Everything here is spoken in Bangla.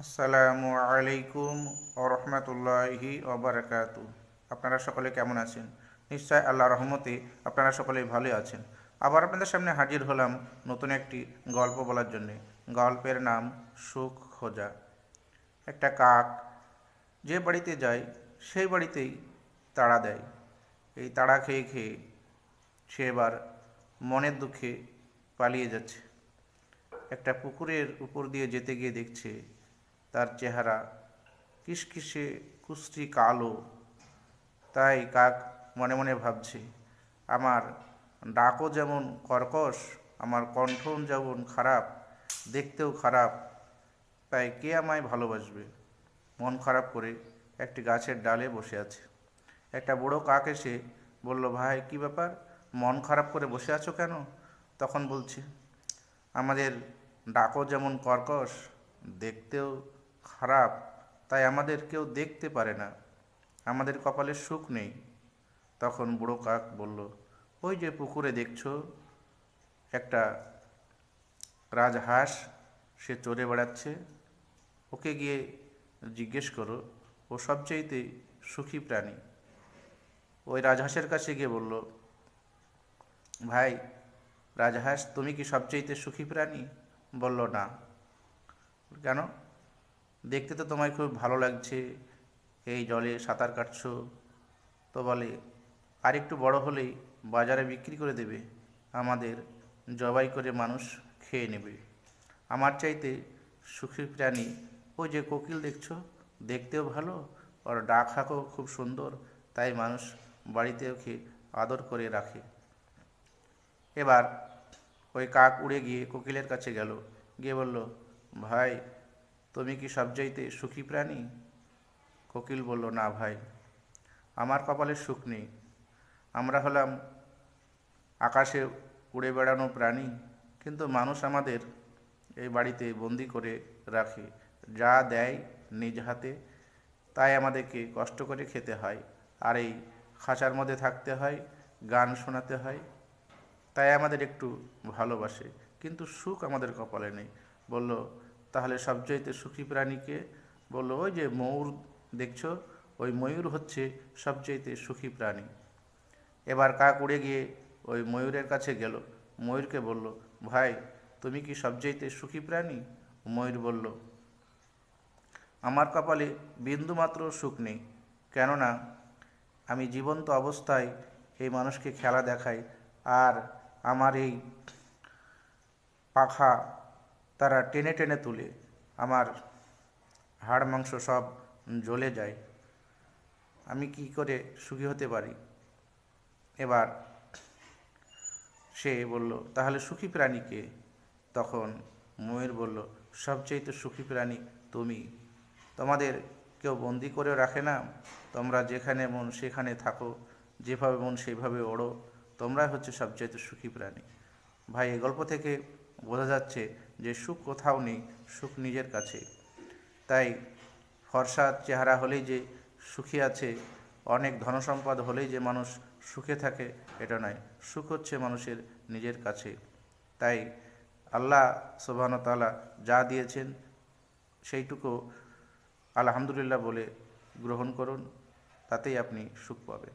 আসসালামু আলাইকুম ওরহমতুল্লাহি ওবরাকাতু। আপনারা সকলে কেমন আছেন? নিশ্চয় আল্লাহ রহমতে আপনারা সকলেই ভালো আছেন। আবার আপনাদের সামনে হাজির হলাম নতুন একটি গল্প বলার জন্যে। গল্পের নাম সুখ খোঁজা। একটা কাক যে বাড়িতে যায় সেই বাড়িতেই তাড়া দেয়। এই তাড়া খেয়ে খেয়ে সে এবার মনের দুঃখে পালিয়ে যাচ্ছে। একটা পুকুরের উপর দিয়ে যেতে গিয়ে দেখছে তার চেহারা কিসকিসে কুচি কালো। তাই কাক মনে মনে ভাবছে, আমার ডাকও যেমন কর্কশ, আমার কণ্ঠ যেমন খারাপ, দেখতেও খারাপ, তাই কে আমায় ভালোবাসবে। মন খারাপ করে একটি গাছের ডালে বসে আছে। একটা বুড়ো কাক এসে বলল, ভাই কি ব্যাপার, মন খারাপ করে বসে আছো কেন? তখন বলছে, আমাদের ডাকও যেমন কর্কশ, দেখতেও খারাপ, তাই আমাদের কেউ দেখতে পারে না, আমাদের কপালে সুখ নেই। তখন বুড়ো কাক বলল, ওই যে পুকুরে দেখছো একটা রাজহাঁস, সে চড়ে বেড়াচ্ছে, ওকে গিয়ে জিজ্ঞেস করো, ও সবচেয়েতে সুখী প্রাণী। ওই রাজহাঁসের কাছে গিয়ে বলল, ভাই রাজহাঁস, তুমি কি সবচেয়েতে সুখী প্রাণী? বলল, না। কেন? দেখতে তো তোমায় খুব ভালো লাগছে, এই জলে সাঁতার কাটছো। তো বলে, আর একটু বড় হলেই বাজারে বিক্রি করে দেবে, আমাদের জবাই করে মানুষ খেয়ে নেবে। আমার চাইতে সুখী প্রাণী ওই যে কোকিল দেখছো, দেখতেও ভালো, ওর ডাক হাঁকও খুব সুন্দর, তাই মানুষ বাড়িতে ওকে আদর করে রাখে। এবার ওই কাক উড়ে গিয়ে কোকিলের কাছে গেল, গিয়ে বলল, ভাই তুমি কি সবচাইতে সুখী প্রাণী? কোকিল বলল, না ভাই, আমার কপালে সুখ নেই। আমরা হলাম আকাশে উড়ে বেড়ানো প্রাণী, কিন্তু মানুষ আমাদের এই বাড়িতে বন্দি করে রাখে, যা দেয় নিজ হাতে তাই আমাদেরকে কষ্ট করে খেতে হয়, আর এই খাঁচার মধ্যে থাকতে হয়, গান শোনাতে হয়, তাই আমাদের একটু ভালোবাসে, কিন্তু সুখ আমাদের কপালে নেই। বলল, তাহলে সবচাইতে সুখী প্রাণীকে? বলল, ওই যে ময়ূর দেখছো, ওই ময়ূর হচ্ছে সবচাইতে সুখী প্রাণী। এবার কাক উড়ে গিয়ে ওই ময়ূরের কাছে গেল, ময়ূরকে বলল, ভাই তুমি কি সবচাইতে সুখী প্রাণী? ময়ূর বলল, আমার কপালে বিন্দুমাত্র সুখ নেই, কেননা আমি জীবন্ত অবস্থায় এই মানুষকে খেলা দেখাই, আর আমার এই পাখা তারা টেনে টেনে তুলে, আমার হাড় মাংস সব জ্বলে যায়, আমি কি করে সুখী হতে পারি? এবার সে বলল, তাহলে সুখী প্রাণী কে? তখন ময়ূর বলল, সবচেয়ে সুখী প্রাণী তুমি। তোমাদের কেউ বন্দি করেও রাখে না, তোমরা যেখানে মন সেখানে থাকো, যেভাবে মন সেইভাবে ওড়ো, তোমরাই হচ্ছে সবচেয়ে সুখী প্রাণী। ভাই এই গল্প থেকে বোঝা যাচ্ছে যে সুখ কোথাও নেই, সুখ নিজের কাছে। তাই ফর্সা চেহারা হলেই যে সুখী আছে, অনেক ধনসম্পদ হলেই যে মানুষ সুখে থাকে, এটা নয়। সুখ হচ্ছে মানুষের নিজের কাছে। তাই আল্লাহ সুবহানাহু ওয়া তাআলা যা দিয়েছেন সেইটুকু আলহামদুলিল্লাহ বলে গ্রহণ করুন, তাতেই আপনি সুখ পাবেন।